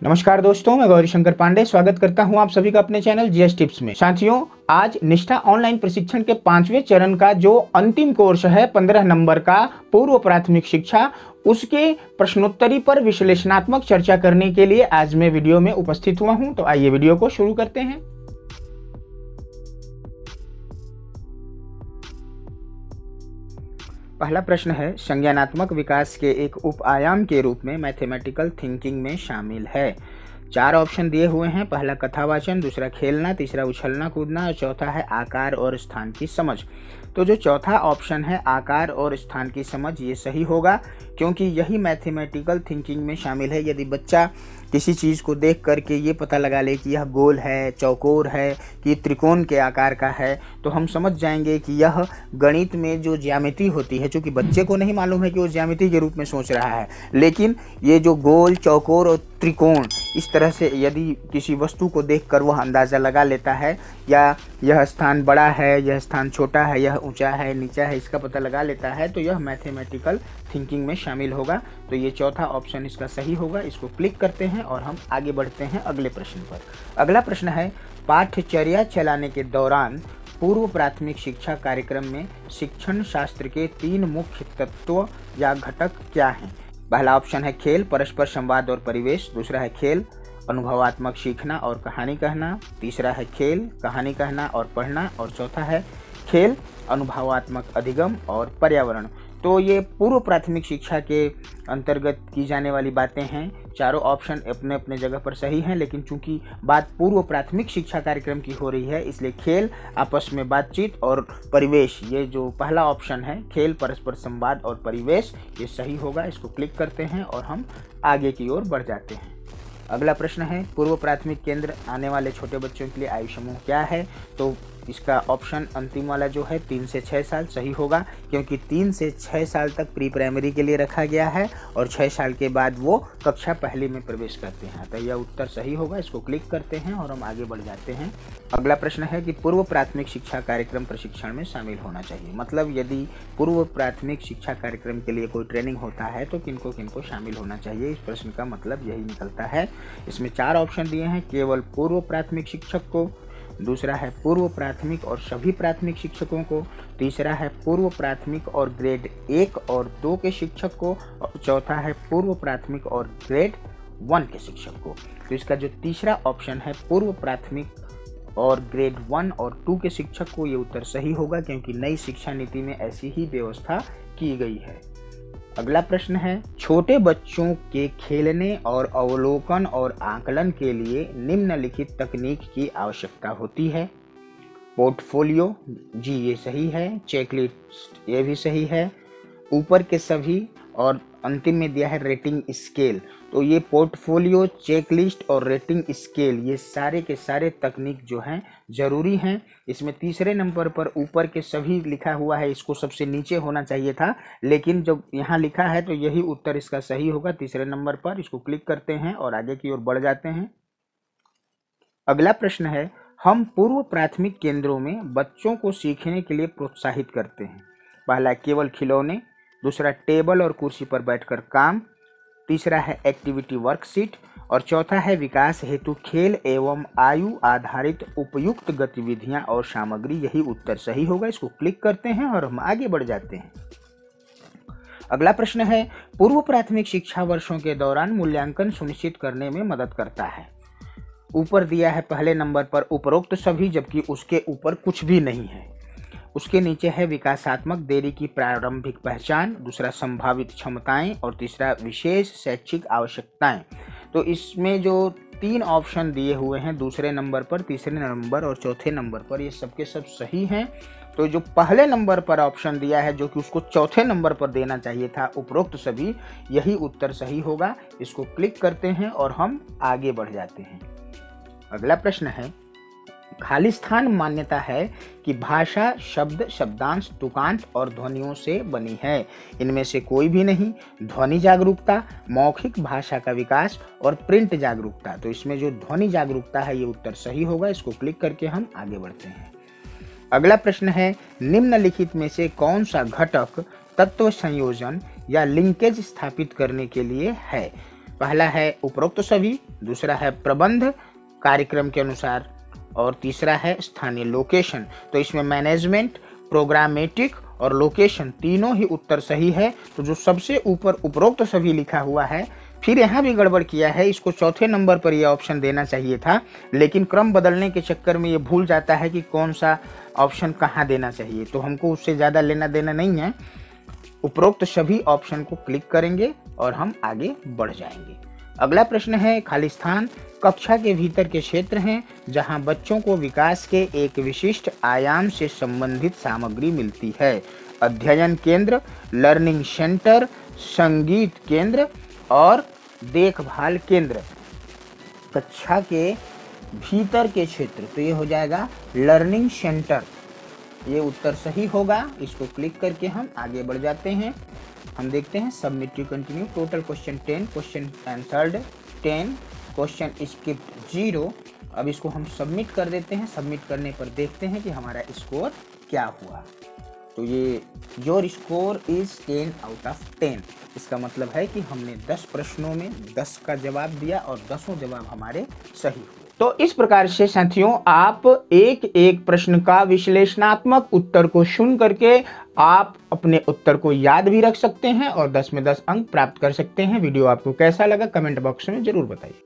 नमस्कार दोस्तों, मैं गौरी शंकर पांडे स्वागत करता हूं आप सभी का अपने चैनल जीएस टिप्स में। साथियों, आज निष्ठा ऑनलाइन प्रशिक्षण के 5वें चरण का जो अंतिम कोर्स है 15 नंबर का पूर्व प्राथमिक शिक्षा, उसके प्रश्नोत्तरी पर विश्लेषणात्मक चर्चा करने के लिए आज मैं वीडियो में उपस्थित हुआ हूं। तो आइए वीडियो को शुरू करते हैं। पहला प्रश्न है, संज्ञानात्मक विकास के एक उप आयाम के रूप में मैथमेटिकल थिंकिंग में शामिल है। 4 ऑप्शन दिए हुए हैं। पहला कथावाचन, दूसरा खेलना, तीसरा उछलना कूदना और चौथा है आकार और स्थान की समझ। तो जो चौथा ऑप्शन है आकार और स्थान की समझ, ये सही होगा क्योंकि यही मैथमेटिकल थिंकिंग में शामिल है। यदि बच्चा किसी चीज़ को देख करके ये पता लगा ले कि यह गोल है, चौकोर है कि त्रिकोण के आकार का है, तो हम समझ जाएंगे कि यह गणित में जो ज्यामिति होती है, चूँकि बच्चे को नहीं मालूम है कि वो ज्यामिति के रूप में सोच रहा है, लेकिन ये जो गोल, चौकोर और त्रिकोण, इस तरह से यदि किसी वस्तु को देखकर वह अंदाज़ा लगा लेता है, या यह स्थान बड़ा है, यह स्थान छोटा है, यह ऊंचा है, नीचा है, इसका पता लगा लेता है, तो यह मैथमेटिकल थिंकिंग में शामिल होगा। तो ये चौथा ऑप्शन इसका सही होगा। इसको क्लिक करते हैं और हम आगे बढ़ते हैं अगले प्रश्न पर। अगला प्रश्न है, पाठ्यचर्या चलाने के दौरान पूर्व प्राथमिक शिक्षा कार्यक्रम में शिक्षण शास्त्र के 3 मुख्य तत्व या घटक क्या हैं? पहला ऑप्शन है खेल, परस्पर संवाद और परिवेश। दूसरा है खेल, अनुभवात्मक सीखना और कहानी कहना। तीसरा है खेल, कहानी कहना और पढ़ना। और चौथा है खेल, अनुभवात्मक अधिगम और पर्यावरण। तो ये पूर्व प्राथमिक शिक्षा के अंतर्गत की जाने वाली बातें हैं। चारों ऑप्शन अपने अपने जगह पर सही हैं, लेकिन चूंकि बात पूर्व प्राथमिक शिक्षा कार्यक्रम की हो रही है, इसलिए खेल, आपस में बातचीत और परिवेश, ये जो पहला ऑप्शन है खेल, परस्पर संवाद और परिवेश, ये सही होगा। इसको क्लिक करते हैं और हम आगे की ओर बढ़ जाते हैं। अगला प्रश्न है, पूर्व प्राथमिक केंद्र आने वाले छोटे बच्चों के लिए आयु समूह क्या है? तो इसका ऑप्शन अंतिम वाला जो है 3 से 6 साल सही होगा, क्योंकि 3 से 6 साल तक प्री प्राइमरी के लिए रखा गया है और 6 साल के बाद वो कक्षा पहली में प्रवेश करते हैं। तो यह उत्तर सही होगा। इसको क्लिक करते हैं और हम आगे बढ़ जाते हैं। अगला प्रश्न है कि पूर्व प्राथमिक शिक्षा कार्यक्रम प्रशिक्षण में शामिल होना चाहिए। मतलब यदि पूर्व प्राथमिक शिक्षा कार्यक्रम के लिए कोई ट्रेनिंग होता है तो किनको किनको शामिल होना चाहिए, इस प्रश्न का मतलब यही निकलता है। इसमें 4 ऑप्शन दिए हैं, केवल पूर्व प्राथमिक शिक्षक को, दूसरा है पूर्व प्राथमिक और सभी प्राथमिक शिक्षकों को, तीसरा है पूर्व प्राथमिक और ग्रेड 1 और 2 के शिक्षक को, और चौथा है पूर्व प्राथमिक और ग्रेड 1 के शिक्षक को। तो इसका जो तीसरा ऑप्शन है पूर्व प्राथमिक और ग्रेड 1 और 2 के शिक्षक को, ये उत्तर सही होगा क्योंकि नई शिक्षा नीति में ऐसी ही व्यवस्था की गई है। अगला प्रश्न है, छोटे बच्चों के खेलने और अवलोकन और आकलन के लिए निम्नलिखित तकनीक की आवश्यकता होती है। पोर्टफोलियो, जी ये सही है। चेकलिस्ट, ये भी सही है। ऊपर के सभी, और अंतिम में दिया है रेटिंग स्केल। तो ये पोर्टफोलियो, चेकलिस्ट और रेटिंग स्केल, ये सारे के सारे तकनीक जो हैं ज़रूरी हैं। इसमें तीसरे नंबर पर ऊपर के सभी लिखा हुआ है, इसको सबसे नीचे होना चाहिए था, लेकिन जब यहाँ लिखा है तो यही उत्तर इसका सही होगा तीसरे नंबर पर। इसको क्लिक करते हैं और आगे की ओर बढ़ जाते हैं। अगला प्रश्न है, हम पूर्व प्राथमिक केंद्रों में बच्चों को सीखने के लिए प्रोत्साहित करते हैं। पहला केवल खिलौने, दूसरा टेबल और कुर्सी पर बैठकर काम, तीसरा है एक्टिविटी वर्कशीट और चौथा है विकास हेतु खेल एवं आयु आधारित उपयुक्त गतिविधियां और सामग्री। यही उत्तर सही होगा। इसको क्लिक करते हैं और हम आगे बढ़ जाते हैं। अगला प्रश्न है, पूर्व प्राथमिक शिक्षा वर्षों के दौरान मूल्यांकन सुनिश्चित करने में मदद करता है। ऊपर दिया है पहले नंबर पर उपरोक्त सभी, जबकि उसके ऊपर कुछ भी नहीं है। उसके नीचे है विकासात्मक देरी की प्रारंभिक पहचान, दूसरा संभावित क्षमताएं और तीसरा विशेष शैक्षिक आवश्यकताएं। तो इसमें जो 3 ऑप्शन दिए हुए हैं दूसरे नंबर पर, तीसरे नंबर और चौथे नंबर पर, ये सबके सब सही हैं। तो जो पहले नंबर पर ऑप्शन दिया है, जो कि उसको चौथे नंबर पर देना चाहिए था, उपरोक्त सभी, यही उत्तर सही होगा। इसको क्लिक करते हैं और हम आगे बढ़ जाते हैं। अगला प्रश्न है, खालिस्तान मान्यता है कि भाषा शब्द, शब्दांश, तुकांत और ध्वनियों से बनी है। इनमें से कोई भी नहीं। ध्वनि जागरूकता, मौखिक भाषा का विकास और प्रिंट जागरूकता। तो इसमें जो ध्वनि जागरूकता है, ये उत्तर सही होगा। इसको क्लिक करके हम आगे बढ़ते हैं। अगला प्रश्न है, निम्नलिखित में से कौन सा घटक तत्व संयोजन या लिंकेज स्थापित करने के लिए है? पहला है उपरोक्त सभी, दूसरा है प्रबंध कार्यक्रम के अनुसार और तीसरा है स्थानीय लोकेशन। तो इसमें मैनेजमेंट, प्रोग्रामेटिक और लोकेशन तीनों ही उत्तर सही है। तो जो सबसे ऊपर उपरोक्त सभी लिखा हुआ है, फिर यहाँ भी गड़बड़ किया है, इसको चौथे नंबर पर यह ऑप्शन देना चाहिए था, लेकिन क्रम बदलने के चक्कर में ये भूल जाता है कि कौन सा ऑप्शन कहाँ देना चाहिए। तो हमको उससे ज़्यादा लेना देना नहीं है, उपरोक्त सभी ऑप्शन को क्लिक करेंगे और हम आगे बढ़ जाएंगे। अगला प्रश्न है, खाली स्थान कक्षा के भीतर के क्षेत्र हैं जहां बच्चों को विकास के एक विशिष्ट आयाम से संबंधित सामग्री मिलती है। अध्ययन केंद्र, लर्निंग सेंटर, संगीत केंद्र और देखभाल केंद्र। कक्षा के भीतर के क्षेत्र, तो ये हो जाएगा लर्निंग सेंटर। ये उत्तर सही होगा। इसको क्लिक करके हम आगे बढ़ जाते हैं। हम देखते हैं submit to continue. Total question 10, question answered 10, question skipped 0। अब इसको हम सबमिट कर देते हैं। सबमिट करने पर देखते हैं कि हमारा स्कोर क्या हुआ। तो ये your score is 10 out of 10। इसका मतलब है कि हमने 10 प्रश्नों में 10 का जवाब दिया और 10 जवाब हमारे सही हुए। तो इस प्रकार से साथियों, आप एक एक प्रश्न का विश्लेषणात्मक उत्तर को सुन करके आप अपने उत्तर को याद भी रख सकते हैं और 10 में 10 अंक प्राप्त कर सकते हैं। वीडियो आपको कैसा लगा कमेंट बॉक्स में जरूर बताइए।